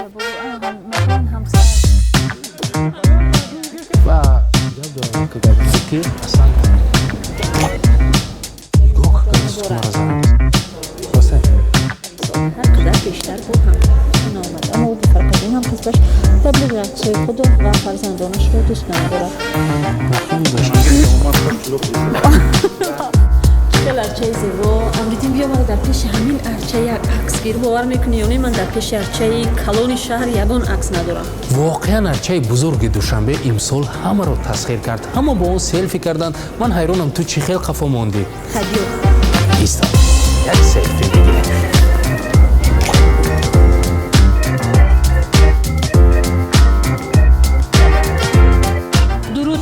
و جواب دارم که گفتی اصلا گوک که مرا زنم واسه هر قدر بیشتر بود هم آمد اما او بفرق از این هم حسبش تبلیغ رقصهای خود و فرزندانش رو دوست ندارد. چکل ارچه زیبا امریدیم بیا مرا در پیش همین ارچه یک عکس گیر باور میکنی یا نه من در پیش ارچه کلون شهر یگان عکس ندارم. واقعا ارچه بزرگ دوشنبه امسال همه رو تسخیر کرد، همه با اون سلفی کردن. من حیرانم تو چی خیلی خفا موندی. خدیو ایستا یک سلفی بگیریم.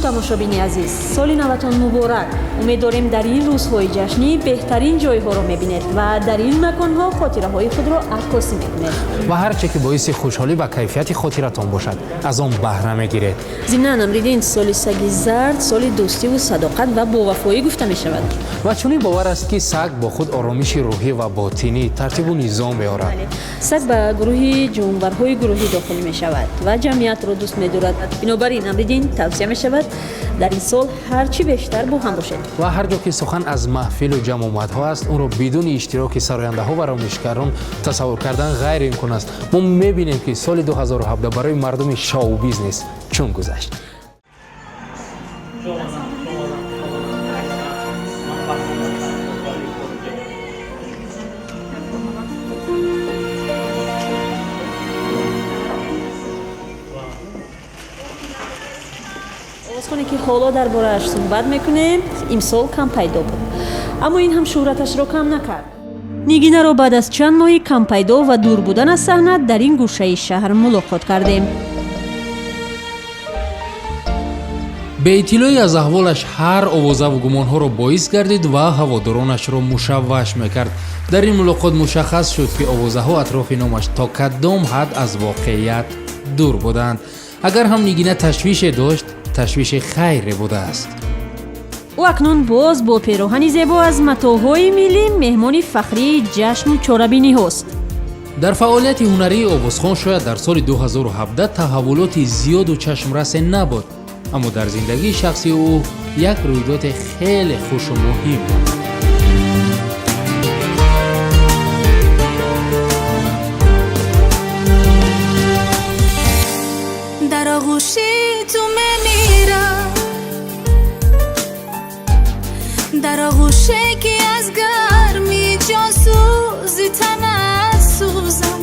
تماشابینی عزیز، سال نوتان مبارک. امیدواریم در این روزهای جشنی بهترین جایها رو میبینید و در این مکانها خاطره های خود را عکاسی میکنید و هر چه که باعث خوشحالی و کیفیت خاطرتان باشد از آن بهره میگیرید. ضمناً امریدین سال سگ زرد سال دوستی و صداقت و باوفایی گفته می شود و چنین باور است که سگ با خود آرامش روحی و باطنی ترتیب و نظام می‌آورد. سگ به گروهی جانورهای گروهی داخل می شود و جمعیت را دوست می‌دارد. بنابراین امریدین توصیه می شود در این سال هرچی بیشتر با هم باشید و هر جا که سخن از محفل و جمع آمدها است اون رو بدون اشتراک سراینده‌ها و رامشگران تصور کردن غیر امکان است. ما می‌بینیم که سال 2017 برای مردم شاو بیزنس چون گذشت. کنه که حالا درباره‌اش صحبت میکنیم. امسال کم پیدا بود اما این هم شهرتش رو کم نکرد. نیگینه رو بعد از چند ماهی کم پیدا و دور بودن از صحنه در این گوشه شهر ملاقات کردیم. به اطلاعی از احوالش هر آوازه و گمانها رو باعث گردید و هوادارانش رو مشوش میکرد. در این ملاقات مشخص شد که آوازه ها اطراف نامش تا کدام حد از واقعیت دور بودند. اگر هم نیگینه تشویش داشت تشویش خیر بوده است. او اکنون باز با پیراهنی زیبا از متاحهای ملی مهمان فخری جشن و چاره‌بینی هست. در فعالیت هنری آوازخوان شاید در سال 2017 تحولات زیاد و چشمرس نبود، اما در زندگی شخصی او یک رویداد خیلی خوش و مهم بود. در آغوشی تو میمیرم، در آغوشه که از گرمی جان سوزی تنت سوزم،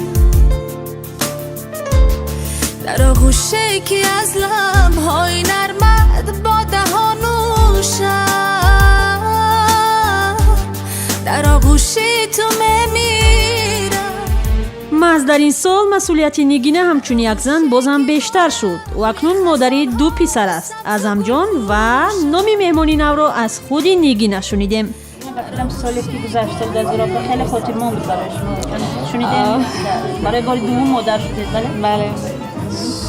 در آغوشه که از لبهای نرمت با دهانوشم، در آغوشی تو میمیرم. محض در این سال مسئولیت نیگینه همچون یک زن بازم بیشتر شد و اکنون مادری دو پسر است. اعظم جان و نامی مهمانی نو را از خود نیگینه شنیدیم. سالی که گذشته در زراعت خیلی خاطرمان بود برای شما. شنیدیم برای بار دوم مادر شدید. بله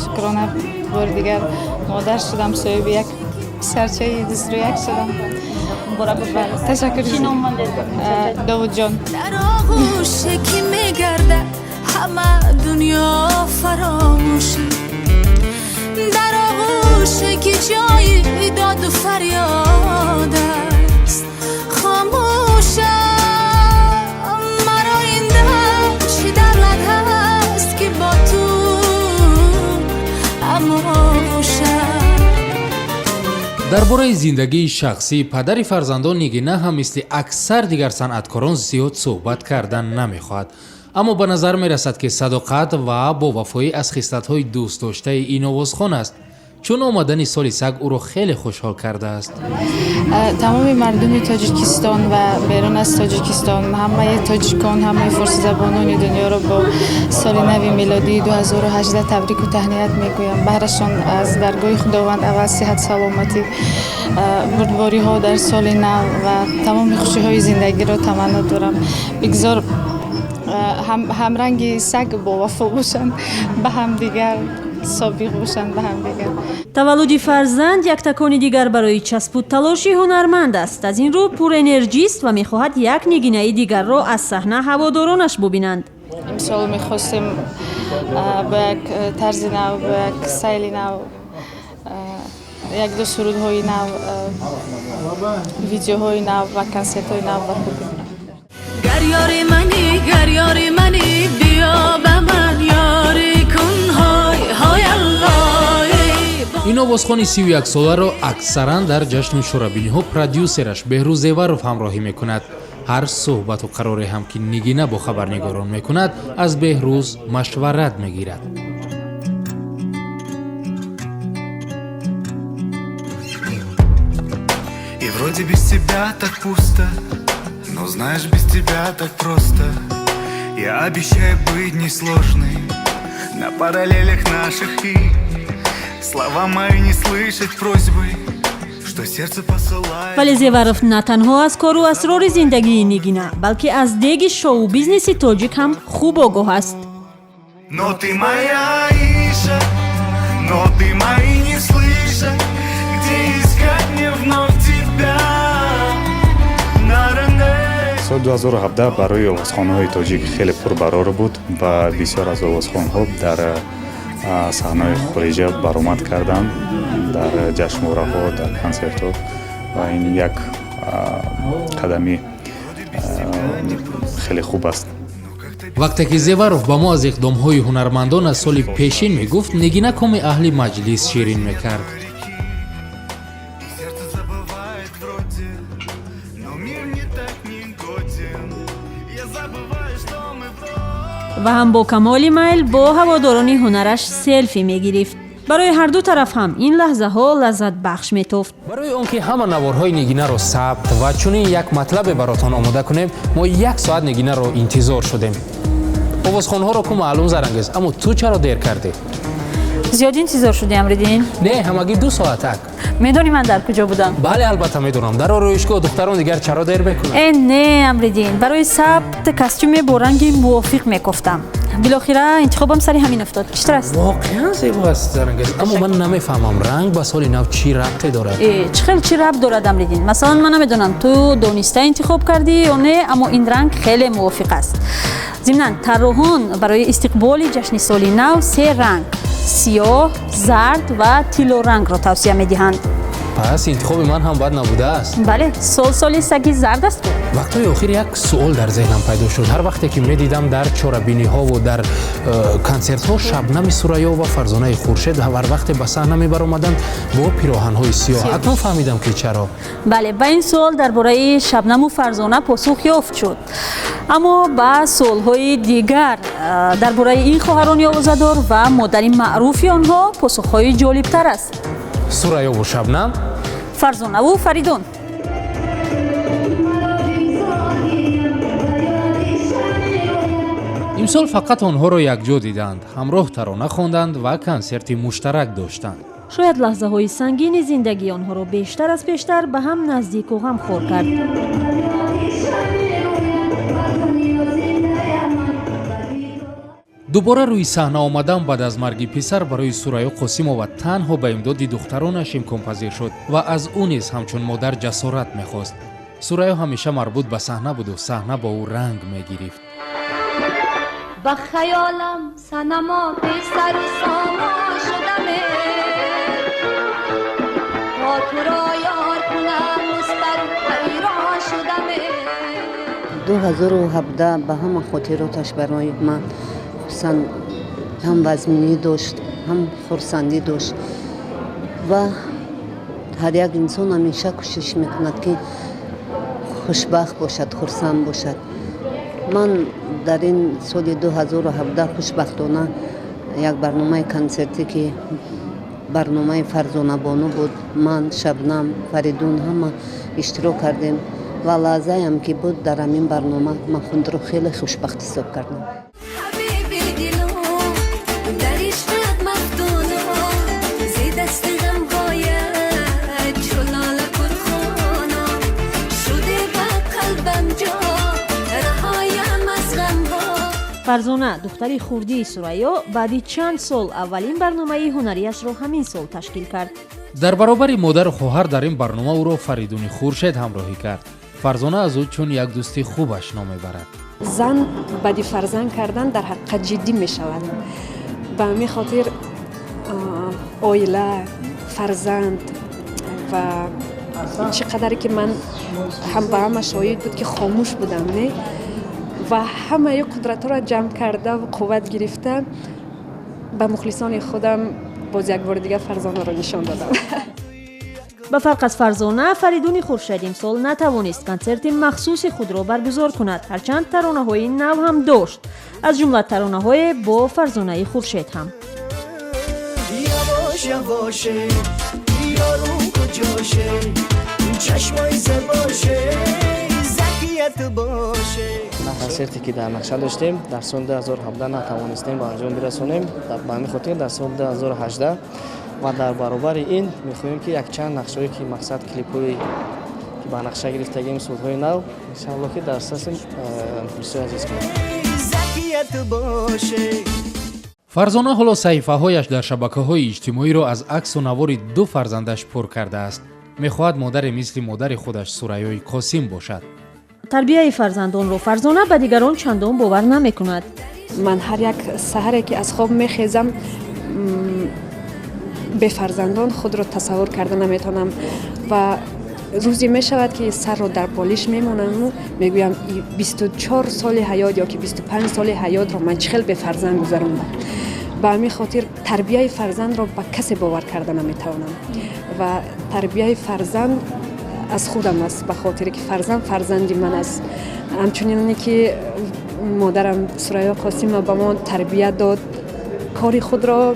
شکرانه بار دیگر مادر شدم، صاحب یک سرچه دست رو یک شدم. تشکر. چی نام مانده؟ داود جان. در آغوشه که میگرده همه دنیا فراموشه، در آغوشه که جای داد و فریاد است خاموشه. مرا این دل چی دولت هست که با تو اما خوشه. درباره زندگی شخصی پدر فرزندان نیگینه هم مثل اکثر دیگر صنعتکاران زیاد صحبت کردن نمیخواهد، اما به نظر میرسد که صداقت و با وفایی از خصلت‌های دوست داشته این آوازخوان است، چون آمدن سال سگ او را خیلی خوشحال کرده است. تمام مردم تاجیکستان و بیرون از تاجیکستان، همه تاجیکان، همه فارسی زبانان دنیا را با سال نو میلادی 2018 تبریک و تهنیت میگویم. برشان از درگاه خداوند اول صحت سلامتی، بردباری ها در سال نو و تمام خوشی های زندگی را تمنا دارم. بگذار همرنگ سگ با وفا باشند، به هم دیگر سابق باشند، به هم دیگر. تولد فرزند یک تکان دیگر برای چسب و تلاشی هنرمند است. از این رو پر انرژی است و میخواهد یک نیگینه دیگر را از صحنه هوادارانش ببینند. امسال میخواستیم با یک طرز نو، با یک سیل نو، یک دو سرودهای نو، ویدیوهای نو و کنسرتهای نو بکنیم. گر یاری منی بیا به من یاری کن های الله. این آوازخوان 31 ساله را اکثرا در جشن شورابینی ها پرودیوسرش بهروز زیورف همراهی میکند. هر صحبت و قراری هم که نگینه با خبرنگاران میکند از بهروز مشورت میگیرد. И вроде без тебя так пусто, но знаешь, без тебя так просто. Я обещаю быть несложной на параллелях наших и слова мои не слышать просьбы, что сердце посылает. ولی زیورف نه تنها از کار و اسرار زندگی نگینه بلکه از دیگ شو بیزنس تاجیک هم خوب آگاه است. Но ты моя Иша, но ты мои не слыша, где искать мне вновь тебя. سال 2017 برای آوازخوان‌های تاجیک خیلی پربرار بود و بسیار از آوازخوان‌ها در صحنه‌های خارجی برآمد کردند در جشنواره‌ها، در کنسرت‌ها و این یک قدمی خیلی خوب است. وقتی که زیورف با ما از اقدام‌های هنرمندان از سال پیشین میگفت نگینه کام اهل مجلس شیرین میکرد. و هم با کمال میل با هواداران هنرش سلفی میگرفت. برای هر دو طرف هم این لحظه ها لذت بخش میتافت. برای آنکه همه نوارهای نگینه را ثبت و چنین یک مطلب براتان آماده کنیم ما 1 ساعت نگینه را انتظار شدیم. آوازخوان‌ها را که معلوم زرنگیز، اما تو چرا دیر کردی؟ زیاد انتظار شدی امریدین؟ نه همگی 2 ساعت تک. میدونی من در کجا بودم؟ بله البته میدونم. در آرایشگاه دختران دیگر چرا دیر میکنن؟ نه امریدین، برای ثبت کاستوم با رنگ موافق میگفتم. بالاخره انتخابم سری همین افتاد. چطور است؟ واقعا زیبا است زرنگیز، اما من نمیفهمم رنگ با سال نو چی ربطی دارد؟ چی ربط دارد امریدین؟ مثلا من نمیدونم تو دانسته انتخاب کردی یا نه، اما این رنگ خیلی موافق است. ضمناً طراحان برای استقبال جشن سال نو 3 رنگ سیاه، زرد و طلا رنگ را توصیه می‌دهند. پس انتخاب من هم بد نبوده است. بله، سال سگی زرد است. وقتی آخر یک سوال در ذهنم پیدا شد. هر وقتی که می‌دیدم در چارابینی ها و در کنسرت ها شبنم سوریا و فرزانه خورشید هر وقت به صحنه می‌برآمدند با پیراهن های سیاه. حتما فهمیدم که چرا. بله، با این سوال درباره شبنم و فرزانه پاسخ یافت شد. اما با سوال‌های دیگر درباره این خواهران آوازه‌دار و مادر معروف آنها پاسخ‌های جالب‌تر است. سوریا و شبنم، فرزانه و فریدون. امسال فقط آنها را یکجا دیدند، همراه ترانه خواندند و کنسرتی مشترک داشتند. شاید لحظه های سنگین زندگی آنها را بیشتر از بیشتر به هم نزدیک و غمخوار کرد. دوباره روی صحنه آمدن بعد از مرگ پسر برای سوریا قاسمова تنها به امداد دخترانش امکان پذیر شد و از او نیز همچون مادر جسارت می‌خواست. سوریا همیشه مربوط به صحنه بود و صحنه با او رنگ می‌گرفت. با خیالم صنما پسر و ساما شدمه با تو را یار کنم مستر حیران شدمه. 2017 به همه خاطراتش برای من هم وزمینی داشت، هم خرسندی داشت و هر یک انسان همیشه کوشش میکند که خوشبخت باشد، خرسند باشد. من در این سال 2017 خوشبختانه یک برنامه کنسرتی که برنامه فرزانه بانو بود، من، شبنم، فریدون همه اشتراک کردیم و لحظه هم که بود در همین برنامه من خود رو خیلی خوشبخت حساب کردم. فرزانه دختری خوردی سوریا بعد چند سال اولین برنامه هنریش را همین سال تشکیل کرد. در برابر مادر و خواهر در این برنامه او را فریدون خورشید همراهی کرد. فرزانه از او چون یک دوستی خوبش نام میبرد. زن بدی فرزند کردن در حقیقت جدی می شود. به همین خاطر عائله، فرزند و چقدری که من هم به همه شاهد بود که خاموش بودم نه و همه قدرت را جمع کرده و قوت گرفته به مخلصان خودم باز یک بار دیگه فرزانه را نشان دادم. به فرق از فرزانه، فریدون خورشید امسال نتوانست کنسرت مخصوص خود را برگزار کند، هرچند ترانه‌های نو هم داشت، از جمله ترانه‌های با فرزانه خورشید هم. یواش یواشه یارو کجاشه چشمای زباشه زکیت باشه. کنسرتی که در نقشه داشتیم در سال 2017 نتوانستیم به انجام برسونیم، به همین خاطر در سال 2018 و در برابر این می‌خواهیم که یک چند نقشه‌ای که مقصد کلیپ‌های که با نقشه گرفتگیم سودهای نو انشاءالله که در اساس بسیار عزیز کنیم. زکیت باشه. فرزانه حالا صحیفه‌هایش در شبکه‌های اجتماعی را از عکس و نوار دو فرزندش پر کرده است. می‌خواهد مادر مثل مادر خودش ثریا قاسم باشد. تربیت فرزندان را فرزانه به دیگران چندان باور نمی‌کند. من هر یک سحری که از خواب می‌خیزم به فرزندان خود را تصور کرده نمیتونم و روزی می شود که سر را در بالش میمانم و میگویم 24 سال حیات یا که 25 سال حیات را من چخیل به فرزند گذراندم. به همین خاطر تربیت فرزند را به کسی باور کرده نمیتوانم و تربیت فرزند از خودم است، به خاطر که فرزندی من است. همچنین که مادرم ثریا قاسم به ما تربیت داد، کاری خود را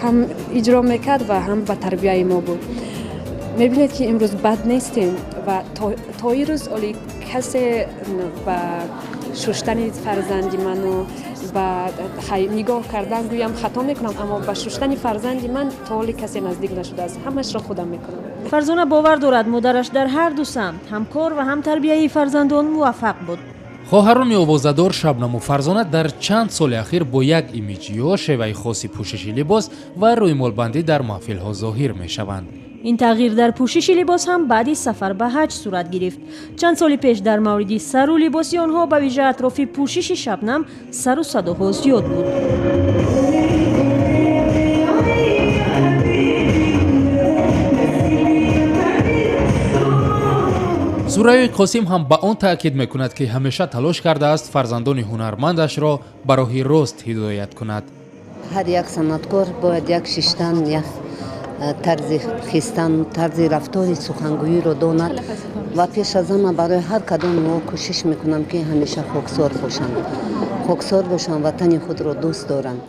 هم اجرا میکرد و هم به تربیت ما بود. میبینید که امروز بد نیستیم و تا این روز اولی کسی با شستن فرزندی منو با نگاه کردن گویم خطا میکنم، اما با شستن فرزندی من تا حالی کسی نزدیک نشده است. همش را خودم میکنم. فرزانه باور دارد مادرش در هر دو سمت هم کار و هم تربیت فرزندان موفق بود. خواهران آوازه‌دار شبنم و فرزانه در چند سال اخیر با یک ایمیج یا شیوه خاصی پوشش لباس و رویمالبندی در محفل‌ها ظاهر می‌شوند. این تغییر در پوشش لباس هم بعد سفر به حج صورت گرفت. چند سال پیش در مورد سر و لباس آنها به ویژه اطراف پوشش شبنم سر و صداها زیاد بود. ثریا قاسم هم به آن تاکید میکند که همیشه تلاش کرده است فرزندان هنرمندش را به راه راست هدایت کند. هر یک صنعتکار باید یک شیشتن، یک طرز خیستن، طرز رفتار سخنگویی رو داند و پیش از همه برای هر کدام ما کوشش میکنم که همیشه خاکسار باشند، وطن خود را دوست دارند.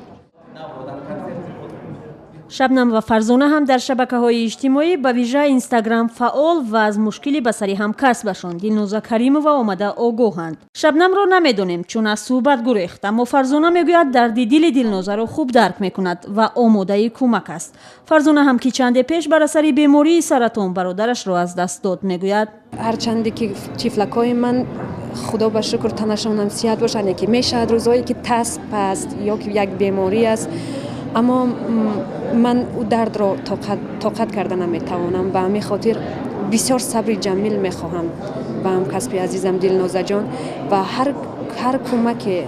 شبنم و فرزانه هم در شبکه‌های اجتماعی به ویژه اینستاگرام فعال و از مشکلی بصری هم کسبشان دلنوزه کریمووا آمده آگاهند. شبنم را نمیدانیم چون از صحبت گریخت، اما فرزانه میگوید درد دل دلنوزه را خوب درک میکند و آماده کمک است. فرزانه هم که چند پیش بر اثر بیماری سرطان برادرش را از دست داد میگوید هرچندی که تیفلکای من خدا به شکر تنشان هم صحت باشند، که میشد روزایی که تسب است یا که یک بیماری است، اما من او درد را طاقت کرده نمیتوانم. به همین خاطر بسیار صبر جمیل میخواهم به هم کسب عزیزم دلنوزه جان و هر کمک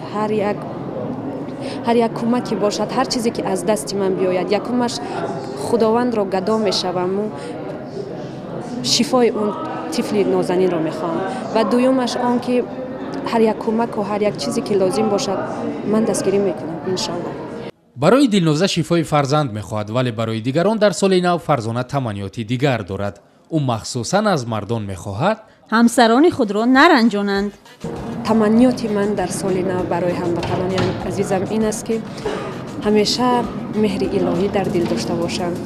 هر یک کمکی باشد، هر چیزی که از دست من بیاید، یکمش خداوند را گدا میشوم و شفای اون طفل نازنین را میخوام و دویمش آن که هر یک کمک و هر یک چیزی که لازم باشد من دستگیری میکنم انشاءالله. برای دلنوزه شفای فرزند میخواهد، ولی برای دیگران در سال نو فرزانه تمنیاتی دیگر دارد. او مخصوصا از مردان میخواهد همسران خود را نرنجانند. تمنیات من در سال نو برای هموطنان عزیزم این است که همیشه مهر الهی در دل داشته باشند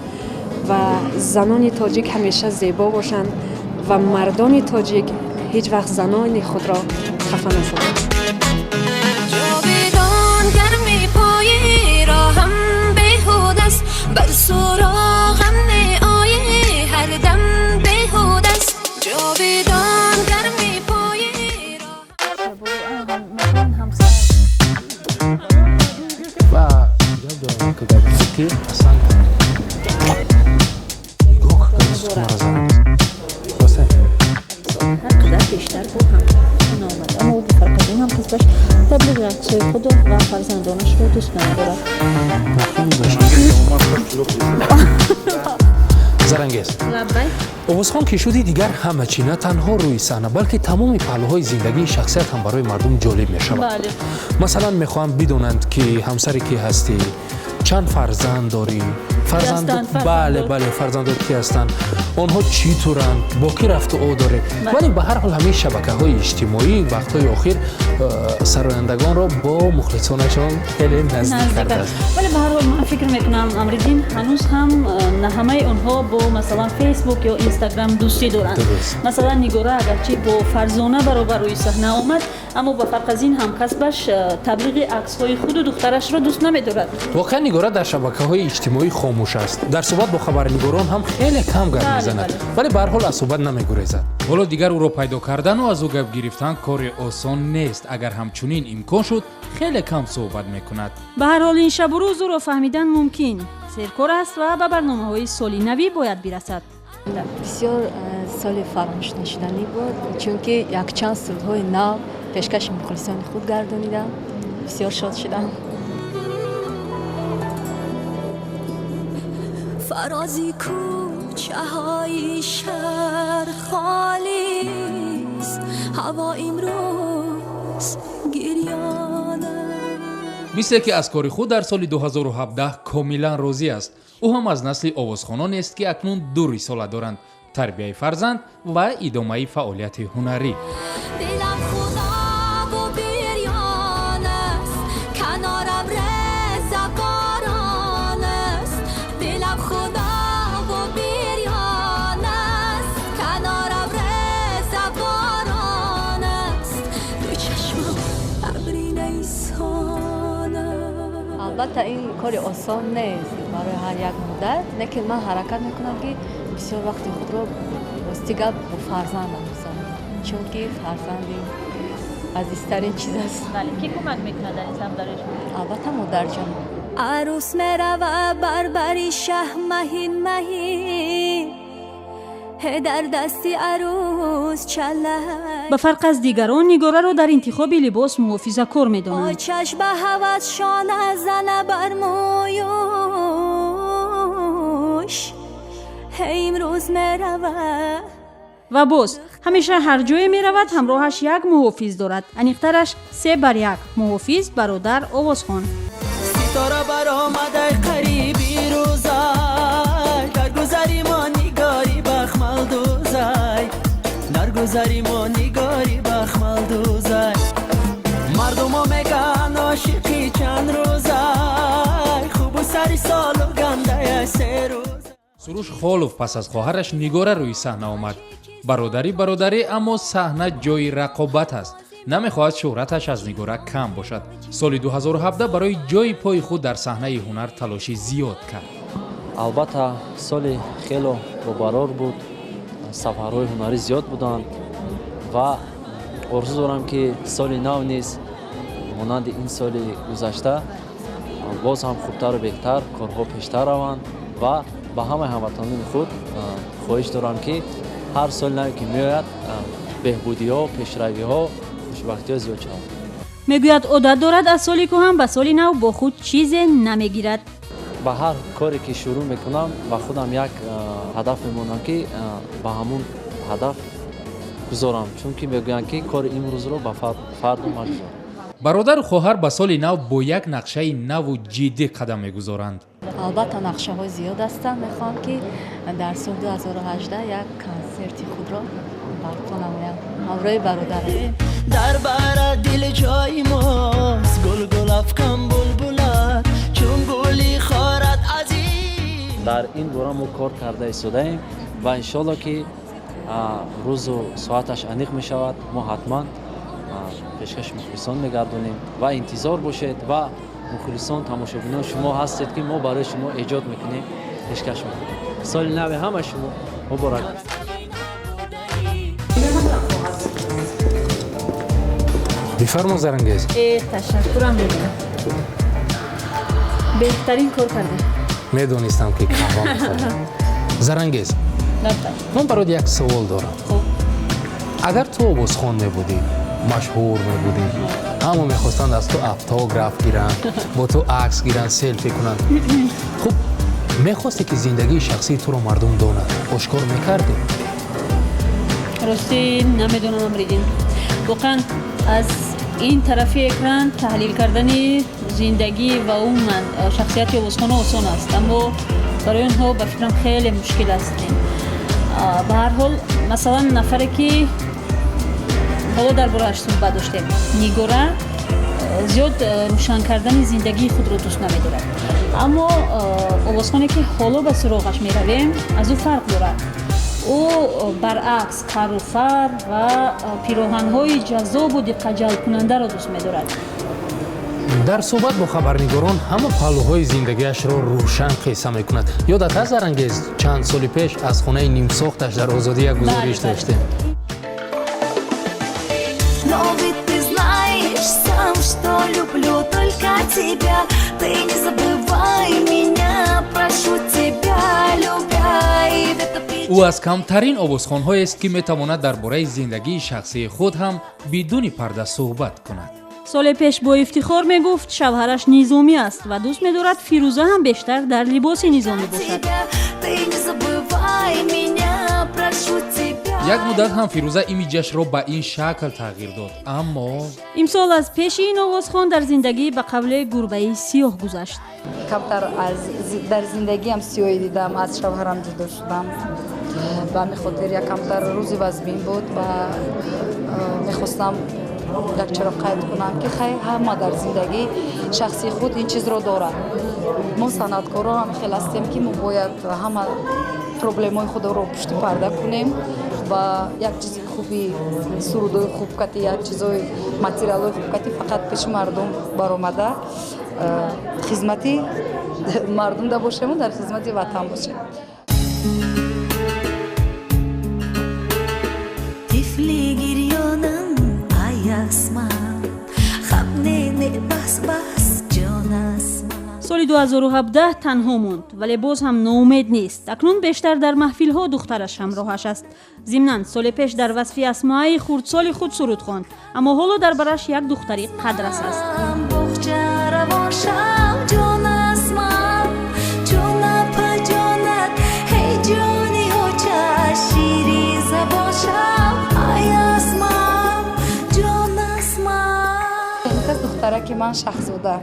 و زنان تاجیک همیشه زیبا باشند و مردان تاجیک هیچ وقت زنان خود را خفه نسازند. بر سراغم آیه هر دم بهود است جاودان گرمی پای هر قدر بیشتر با هم نامده اما بفرق از این هم فرزندانش رو دوست ندارد. зарангез овозхон ки шуди дигар ҳама чӣ на танҳо рӯи саҳна балки тамоми паҳлӯҳои зиндагии шахсият ҳам барои мардум ҷолиб мешавад. Масалан мехоҳам бидонанд ки ҳамсаре ки ҳастӣ чанд фарзанд дорӣ, фарзандот ки ҳастанд, онҳо чӣ туранд, бо ки рафту о доред. Вале ба ҳар ҳол ҳамин шабакаҳои иҷтимоӣ вақтҳои охир сарояндагонро бо мухлисонашон хеле наздик кардааст. вале ба ҳар ҳол ман фикр мекунам Амриддин ҳанӯз ҳам ҳамаи онҳо бо масалан фейсбук ё инстаграм дӯстӣ доранд. Масалан Нигора агарчи бо Фарзона баробар рӯи саҳна омад, аммо ба фарқ аз ин ҳамкасбаш таблиғи аксҳои худу духтарашро дӯст намедорад. воқеан Нигора дар шабакаҳои иҷтимоӣ хомӯш аст. Дар суҳбат бо хабарнигорон ҳам хеле кам гап мезанад, вале ба ҳар ҳол аз суҳбат намегурезад. ҳоло дигар ӯро пайдо кардану аз ӯ гап гирифтан кори осон нест. агар ҳамчунин имкон шуд, хеле кам суҳбат мекунад. ба ҳар ҳол ин шабу рӯз ӯро фаҳмидан мумкин серкор аст ва ба барномаҳои соли навӣ бояд бирасад. бисёр соли фаромӯшнашуданӣ буд, чунки якчанд сурдҳои нав пешкаши мухлисони худ гардонидам. бисёр шод шудам. فرازی کوچه های شهر خالیست هوا امروز گریانه. мисле ки аз кори худ дар соли 2017 комилан розӣ аст. ӯ ҳам аз насли овозхоноneст ки акнун 2 рисола доранд: тарбияи фарзанд ва идомаи фаъолияти ҳунарӣ. البته این کار آسان نیست برای هر یک مادر، لیکن من حرکت میکنم که بسیار وقت خود رو راستیگه با فرزندم میذارم، چون که فرزندی عزیزترین چیز است. بله کی کمک میکنه در این سمت؟ البته مادر جان. عروس میرود بربری شه مهین مهین در دستی عروس چله. ба фарқ аз дигарон Нигораро дар интихоби либос муҳофизакор медонанд. چشم به هوسشان زنه بر مویوش امروز میرود ва боз ҳамеша ҳар ҷое меравад ҳамроҳаш як муҳофиз дорад. аниқтараш 3 бар 1 муҳофиз бародар Овозхон. ستاره برآمده قریبی روزای در گذری ما نگاری بخمل دوزای در گذری ما نگاری بخمل دوزای مردم ها میگن عاشقی چند روزای خوب و سری سال و گنده سه روز. суруш холов пас аз хоҳараш Нигора рӯи саҳна омад. бародарӣ, аммо саҳна ҷои рақобат аст. намехоҳад шӯҳраташ аз Нигора кам бошад. соли 2017 барои ҷои пои худ дар саҳнаи ҳунар талоши зиёд кард. албатта соли хело бобарор буд, сафарҳои ҳунарӣ зиёд буданд ва орзу дорам ки соли нав низ монанди ин соли гузашта боз ҳам хубтару беҳтар корҳо пештар раванд ва ба ҳамаи ҳамватанони худ хоҳиш дорам ки ҳар соли наве ки меояд беҳбудиҳо, пешравиҳо, хушбахтиҳо зиёд шаванд. мегӯяд одат дорад аз соли кӯҳан ба соли нав бо худ чизе намегирад. ба ҳар коре ки шурӯъ мекунам ба худам як ҳадаф мемонам ки ба ҳамун ҳадаф гузорам, чунки мегӯянд ки кори имрӯзро ба фарду магузор. бародару хоҳар ба соли нав бо як нақшаи наву ҷиддӣ қадам мегузоранд. албатта нақшаҳои зиёд ҳастанд. мехоҳам ки дар соли 2018 як консерти худро барпо намоям ҳамроҳи бародарам. در بر دل جای ماست گل گل افکن بلبلات چون گلی خارد عزیز. дар ин бора мо кор карда истодаем ва иншоалло ки рӯзу соаташ аниқ мешавад. мо ҳатман пешкаши мухлисон мегардонем ва интизор бошед ва мухлисон тамошобинон шумо ҳастед ки мо барои шумо эҷод мекунем, пешкаш мекунем. соли нави ҳама шумо муборак. бифармо Зарангез. ташаккурам мекунам. беҳтарин кор кардем. медонистам ки қаҳво мехӯрем. Зарангез, ман бароят як савол дорам. агар ту овозхон мебудӣ, машҳур мебудӣ. ҳама мехостанд аз ту автограф гиранд, бо ту акс гиранд, селфи кунанд. хуб мехосте ки зиндагии шахсии туро мардум донад, ошкор мекардӣ? рости намедонам амридин. воқеан аз ин тарафи экран таҳлил кардани зиндагӣ ва умуман шахсияти овозхона осон аст, аммо барои онҳо ба фикрам хеле мушкил аст. ба ҳар ҳол масалан нафаре ки ҳоло дар борааш суҳбат доштем, нигора зиёд рӯшан кардани зиндагии худро дӯст намедорад, аммо овозхоне ки ҳоло ба суроғаш меравем аз ӯ фарқ дорад. ӯ баръакс қаруфар ва пироҳанҳои ҷаззобу диққатҷалбкунандаро дӯст медорад. дар суҳбат бо хабарнигорон ҳама паҳлӯҳои зиндагиашро рӯшан қисса мекунад. ёдат аст Зарангез чанд соли пеш аз хонаи нимсохташ дар озодӣ як гузориш доштем? Но ведь ты знаешь сам, что люблю только тебя. Ты не забывай меня, прошу тебя, любя. ӯ аз камтарин овозхонҳоест ки метавонад дар бораи зиндагии шахсии худ ҳам бидуни парда суҳбат кунад. соли пеш бо ифтихор мегуфт шавҳараш низомӣ аст ва дӯст медорад Фирӯза ҳам бештар дар либоси низомӣ бошад. Ты не забывай меня, прошу тебя. як муддат ҳам Фирӯза имиҷашро ба ин шакл тағйир дод, аммо имсол аз пеши ин овозхон дар зиндагӣ ба қавле гурбаи сиёҳ гузашт. камтар дар зиндагиам сиёҳӣ дидам, аз шавҳарам ҷудо шудам. ба ҳамин хотир якамтар рӯзи вазбин буд ва мехостам якчаро қайд кунам ки хай ҳама дар зиндагӣ шахсии худ ин чизро дорад. мо санъаткоро ҳам хел ҳастем ки мо бояд ҳама проблемаи худро пушти парда кунем ва як чизи хуби сурудои хубкати як чизои материалои хубкати фақат пеши мардум баромада хизмати мардум да бошему дар хизмати ватан бошем. Тифли гирёнам аясман, хабнене бас ҷонасман. соли 2017 танҳо монд, вале боз ҳам ноумед нест. акнун бештар дар маҳфилҳо духтараш ҳамроҳаш аст. зимнан соли пеш дар васфи асмаи хурдсоли худ суруд хонд, аммо ҳоло дар бараш як духтари қадрас аст. духтараки ман Шахзода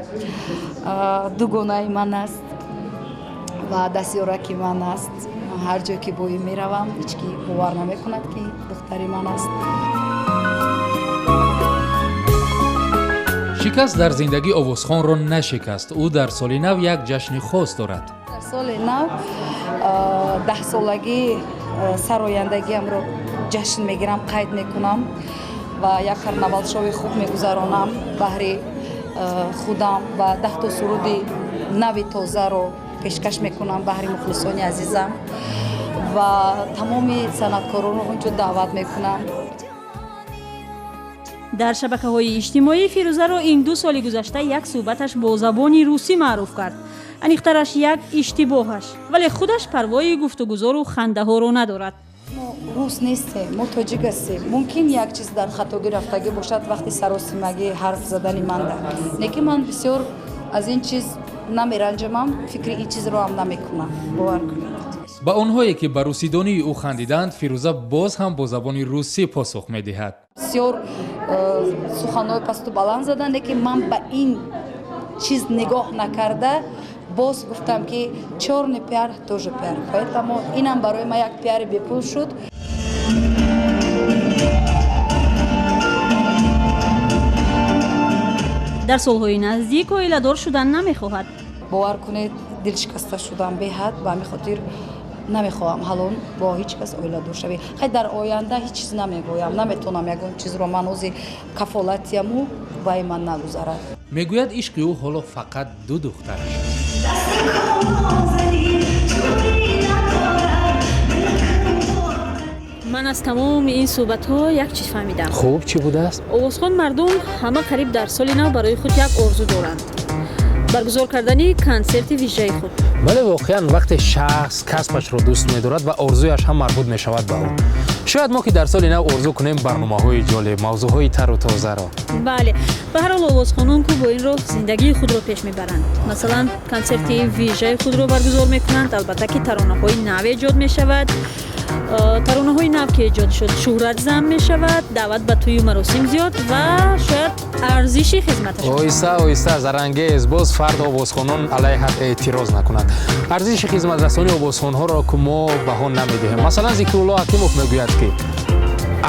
дугонаи ман аст ва дастёраки ман аст. ҳар ҷое ки бо ин меравам ҳеҷ ки бовар намекунад ки духтари ман аст. шикаст дар зиндагии овозхонро нашикаст. ӯ дар соли нав як ҷашни хос дорад. дар соли нав 10 солагӣ сарояндагиамро ҷашн мегирам, қайд мекунам ва як карнавалшови хуб мегузаронам баҳри худам ва 10 то суруди нави тозаро пешкаш мекунам баҳри мухлисони азизам ва тамоми санъаткоронро инҷо даъват мекунам. дар шабакаҳои иҷтимоӣ Фирӯзаро ин 2 соли гузашта як суҳбаташ бо забони русӣ маъруф кард. аниқтараш як иштибоҳаш, вале худаш парвои гуфтугузору хандаҳоро надорад. мо рус нестем, мо тоҷик ҳастем. мумкин як чиз дар хатогӣ рафтагӣ бошад вақти саросимагӣ ҳарф задани манда, лекин ман бисёр аз ин чиз намеранҷамам, фикри ин чизро ҳам намекунам. бовар кунед. ба онҳое ки ба русидонии ӯ хандиданд Фирӯза боз ҳам бо забони русӣ посух медиҳад. бисёр суханҳои пасту баланд задан, лекин ман ба ин чиз нигоҳ накарда боз гуфтам ки черный пиар тоже пиар. Поэтому инам барои ман як пиари бепул шуд. дар солҳои наздик оиладор шудан намехоҳад. бовар кунед, дилшикаста шудам беҳад, ба ҳамин хотир намехоҳам ҳалон бо ҳеҷ кас оиладор шавӣ. хай дар оянда ҳеҷ чиз намегӯям, наметавонам ягон чизро ман ози кафолатиаму вай ман нагузарад. мегӯяд ишқи ӯ ҳоло фақат 2 духтараш аст. ман аз тамоми ин суҳбатҳо як чиз фаҳмидам. хуб чӣ будааст? овозхон мардум ҳама қариб дар соли нав барои худ як орзу доранд. баргузор кардани консерти вижаи худ. бале воқеан вақте шахс касбашро дӯст медорад ва орзуяш ҳам марбут мешавад ба ӯ, шояд мо ки дар соли нав орзу кунем барномаҳои ҷолиб, мавзӯъҳои тару тозаро. бале ба ҳар ҳол овозхонон ку бо ин роҳ зиндагии худро пеш мебаранд. Масалан, консерти вижаи худро баргузор мекунанд. Албатта ки таронаҳои нав эҷод мешавад. таронаҳои нав ки эҷод шуд шӯҳрат зам мешавад, даъват ба тӯю маросим зиёд ва шояд арзиши хизматашон. оҳиста оҳиста зарангез боз фард овозхонон алайҳат эътироз накунад. арзиши хизматрасонии овозхонҳоро ки мо баҳо намедиҳем. Масалан, Зикрулло Ҳакимов мегӯяд ки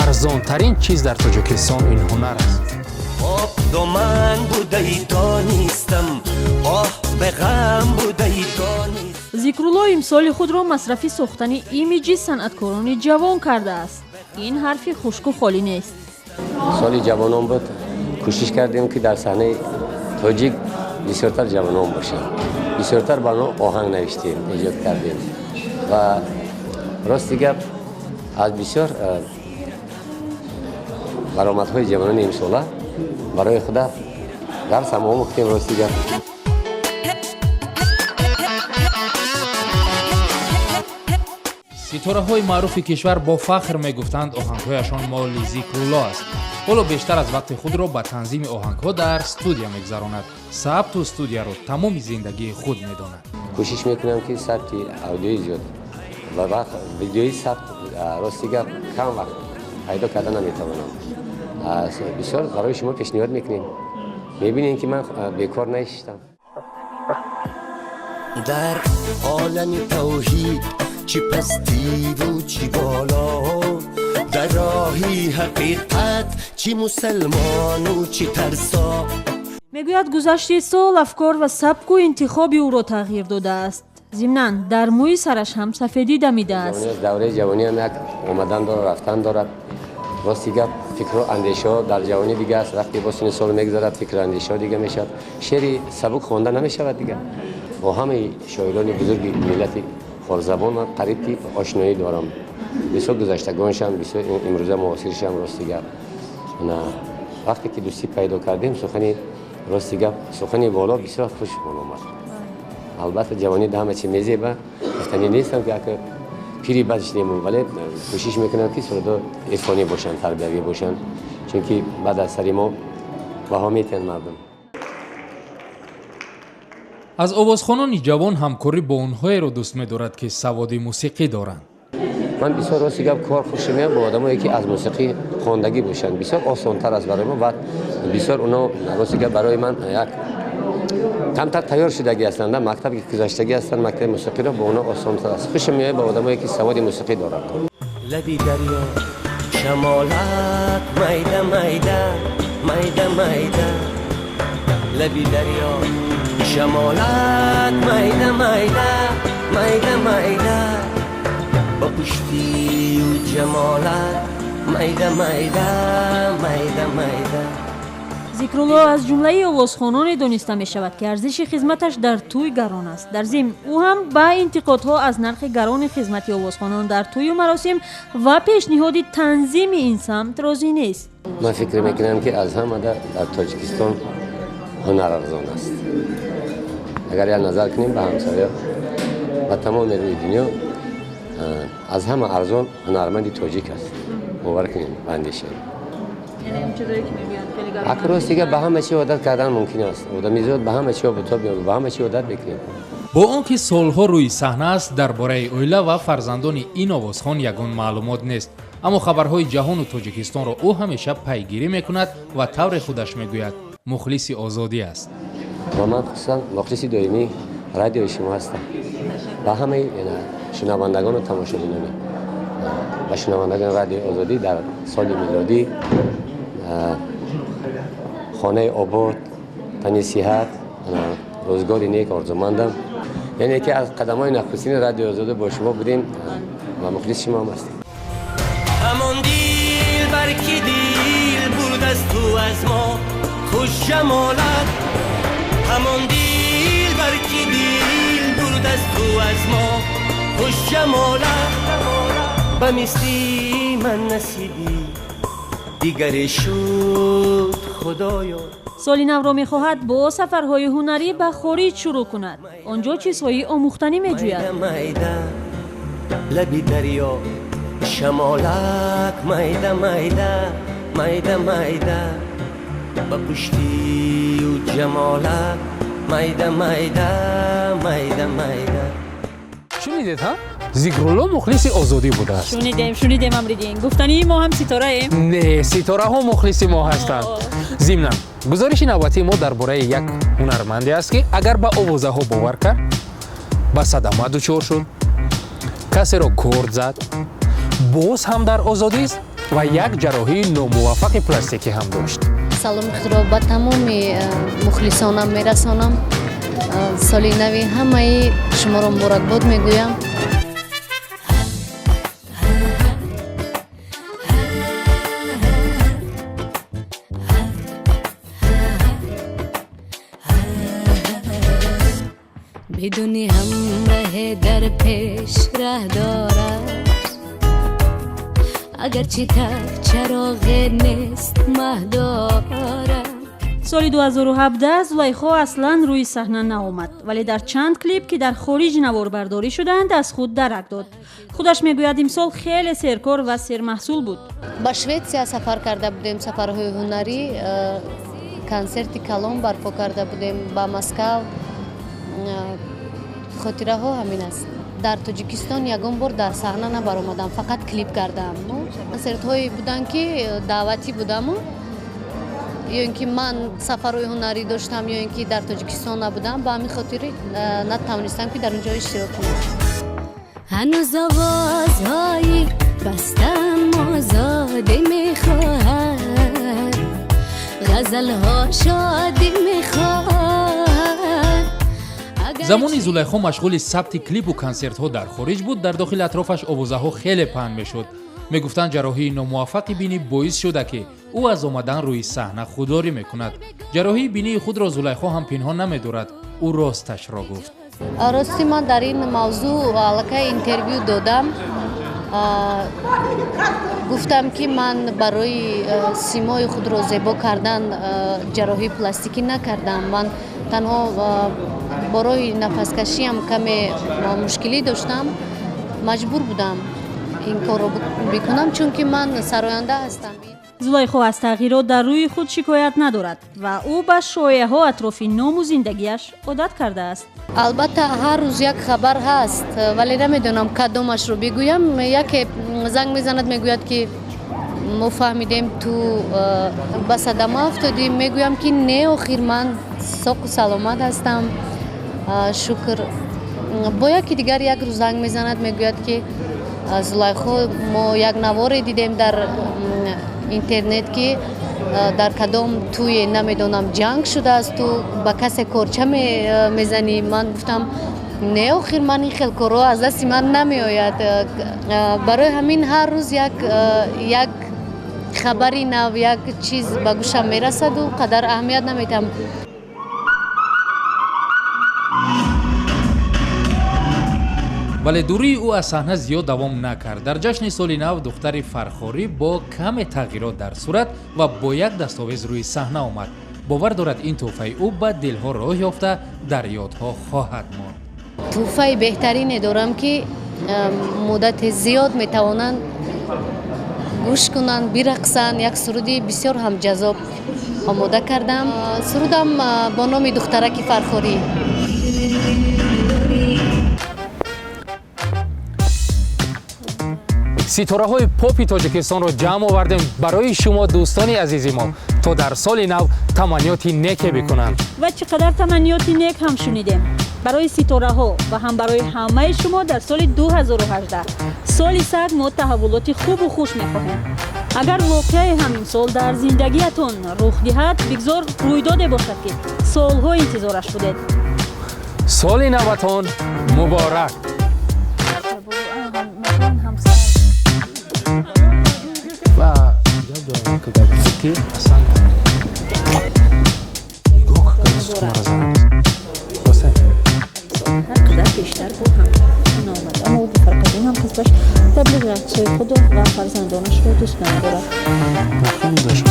арзонтарин чиз дар Тоҷикистон ин ҳунар аст. об доман будаи донистам, оҳ бе ғам будаи донистам. Зикрулло имсоли худро масрафи сохтани имиҷи санъаткорони ҷавон кардааст. ин ҳарфи хушку холӣ нест. соли ҷавонон буд, кӯшиш кардем ки дар саҳнаи тоҷик бисёртар ҷавонон бошанд. бисёртар ба онҳо оҳанг навиштем, эҷод кардем ва рости гап аз бисёр баромадҳои ҷавонони имсола барои худа дарс ҳам омӯхтем. рости гап ситораҳои маъруфи кишвар бо фахр мегуфтанд оҳангҳояшон моли Зикрулло аст. ҳоло бештар аз вақти худро ба танзими оҳангҳо дар студия мегузаронад. сабту студияро тамоми зиндагии худ медонад. кӯшиш мекунам ки сабти аудиои зиёд ва вақт видеои сабт рости гап кам вақт пайдо карда наметавонам. бисёр барои шумо пешниҳод мекунем. мебинем ки ман бекор наишитам. дар олами тавҳид چی پستی و چی بالا در راهی حقیقت چی مسلمان و چی ترسا. мегӯяд гузашти сол афкор ва сабку интихоби ӯро тағйир додааст. зимнан дар мӯи сараш ҳам сафедӣ дамидааст. давраи ҷавониам як омадан дорад, рафтан дорад. рости гап фикру андешаҳо дар ҷавонӣ дига аст. вақте бо сини сол мегзарад, фикру андешаҳо дига мешавад. шеъри сабук хонда намешавад дига. бо ҳамаи шоирони бузурги миллати форзабон ман қариб ки ошноӣ дорам. бисёр гузаштагоншам, бисёр имрӯза муосиршам. рости гап вақте ки дӯстӣ пайдо кардем, сухани рости гап сухани боло бисёр хушмон омад. албатта ҷавонӣ да ҳама чи мезеба. гуфтанӣ нестам ки ака пири бад шидем, вале кӯшиш мекунам ки сурдо ирфонӣ бошанд, тарбиявӣ бошанд, чунки баъд аз сари мо баҳо метиҳанд мардум. аз овозхонони ҷавон ҳамкорӣ бо онҳоеро дӯст медорад ки саводи мусиқӣ доранд. ман бисёр рости гап кор хушӣ меям бо одамое ки аз мусиқӣ хондагӣ бошанд. бисёр осонтар аст барои мо ва бисёр оно рости гап барои ман як камтар тайёр шудагӣ ҳастанд. мактаби гузаштагӣ ҳастанд, мактаби мусиқиро бо оно осонтар аст. хушам меояд бо одамое ки саводи мусиқӣ доранд. لبی دریا شمالت میده میده میده میده لبی دریا شمالت میده میده میده میده با پشتی و جمالت میده میده میده میده. зикрулло аз ҷумлаи овозхононе дониста мешавад ки арзиши хизматаш дар тӯй гарон аст. дар зимн ӯ ҳам ба интиқодҳо аз нархи гарони хизмати овозхонон дар тӯю маросим ва пешниҳоди танзими ин самт розӣ нест. ман фикр мекунам ки аз ҳамада дар тоҷикистон ҳунар арзон аст. агар як назар кунем ба ҳамсоё ва тамоми рӯи дунё, аз ҳама арзон ҳунарманди тоҷик аст. бовар кунем ба андешаи акростига ба ҳама чи одат кардан мумкин аст. одамизод ба ҳама чи обутоб меёбад, ба ҳама чи одат мекунем. бо он ки солҳо рӯи саҳна аст, дар бораи оила ва фарзандони ин овозхон ягон маълумот нест. аммо хабарҳои ҷаҳону тоҷикистонро ӯ ҳамеша пайгирӣ мекунад ва тавре худаш мегӯяд мухлиси озодӣ аст. ва ман хусусан мухлиси доимии радиои шумо ҳастам. ба ҳамаи шунавандагону тамошобинони ва шунавандагони радиои озодӣ дар соли милодӣ хонаи обод, тани сиҳат, рӯзгори нек орзумандам. яъне ки аз қадамҳои нахустини радиои озодӣ бо шумо будем ва мухлиси шумо ҳам ҳастем. ҳамон дилбар ки дил бурд аз ту аз мо хуш ҷамолат. ҳамон дилбар ки дил бурд аз ту аз мо хуш ҷамолат. ба мисли ман насиби дигаре шуд худоё. соли навро мехоҳад бо сафарҳои ҳунарӣ ба хориҷ шурӯъ кунад. онҷо чизҳои омӯхтанӣ меҷӯяд. لبی دریا شمالک میده میده میده میده با پشتی و جمالک میده میده میده میده. شنیدید ها؟ زیگرولو مخلص آزادی بوده است. شنیدیم امریدین گفتنی ما هم ستاره ایم؟ نه، ستاره ها مخلص ما هستند. ضمناً گزارش نوبتی ما درباره یک هنرمندی است که اگر به آوازه ها باور کرد به صدمه دچار شد، کسی را کورد زد، باز هم در آزادی است و یک جراحی ناموفق پلاستیکی هم داشت. سلام خودرو با تمام مخلصانم میرسانم. سالی نوی همه شما را مبارکباد میگویم. بدونی همراه در پیش ره دارد اگرچه تک چراغ نیست مه دارد. سال 2017 زلیخا اصلا روی صحنه نآمد، ولی در چند کلیپ که در خارج نواربرداری شدند از خود درک داد. خودش میگوید امسال خیلی سرکار و سرمحصول بود. با شویتسیا سفر کرده بودیم، سفرهای هنری، کنسرت کلام برپا کرده بودیم. با مسکو خاطره ها همین است. در تاجیکستان یگان بار در صحنه نبرآمدم، فقط کلیپ کردم. کنسرت هایی بودن که دعوتی بودم، یا اینکه من سفرهای هنری داشتم یا اینکه در تاجیکستان نبودم، با همین خاطر نتوانستم که در اونجا اشتراک کنم. هنوز آوازهای بستم آزادی میخواهد، غزلها شادی میخواهد. زمانی زلیخا مشغول ثبت کلیپ و کنسرت ها در خارج بود، در داخل اطرافش آوازه ها خیلی پهن میشد. میگفتند جراحی ناموفق بینی باعث شده که او از آمدن روی صحنه خودداری میکند. جراحی بینی خود را زلیخا هم پنهان نمیدارد، او راستش را گفت. راستی من در این موضوع علاقه اینترویو دادم. گفتم که من برای سیمای خود را زیبا کردن جراحی پلاستیکی نکردم. من تنها برای نفس کشی هم کمی مشکلی داشتم، مجبور بودم این کار رو بکنم چون که من سراینده هستم. زلیخا از تغییرات در روی خود شکایت ندارد و او به شایعه ها اطراف نام و زندگیش عادت کرده است. البته هر روز یک خبر هست ولی نمیدونم کدومش رو بگویم. یکی زنگ میزند میگوید که ما فهمیدیم تو به صدمه افتادیم. میگویم که نه، آخر من ساق و سلامت هستم، شکر. با یکی دیگر یک روز زنگ میزند میگوید که زلیخا ما یک نوار دیدیم در اینترنت که در کدام توی نمیدونم جنگ شده است، تو با کسی کارچه میزنی. من گفتم نه، آخر من این خیلی کارها از دست من نمی آید. برای همین هر روز یک خبری نو، یک چیز به گوشم میرسد و قدر اهمیت نمیدم. ولی دوری او از صحنه زیاد دوام نکرد. در جشن سال نو دختر فرخاری با کم تغییرات در صورت و با یک دستاویز روی صحنه آمد. باور دارد این تحفه او به دلها راه یافته در یادها خواهد ماند. تحفه بهترین دارم که مدت زیاد میتوانند گوش کنند، برقصند. یک سرودی بسیار هم جذاب آماده کردم. سرودم با نام دخترک فرخاری. ستاره های پاپ تاجیکستان را جمع آوردیم برای شما دوستان عزیز ما تا در سال نو تمنیاتی نیک بکنند. و چقدر تمنیاتی نیک هم شنیدیم برای ستاره ها و هم برای همه شما در سال 2018 سال سگ. ما تحولاتی خوب و خوش می‌خواهیم. اگر واقعه همین سال در زندگیتون رخ دهد، بگذار رویداد باشد که سالها انتظارش بودید. سال نوتان مبارک. و یاد دارم که گفتی اصلا نگاه کنید شما را زنید باسه هر قدر بیشتر بود هم نامد، اما او بفرقدون هم قصدش تبلیغ رقصای خود و فرزندانش رو دوست ندارد. مفهوم داشت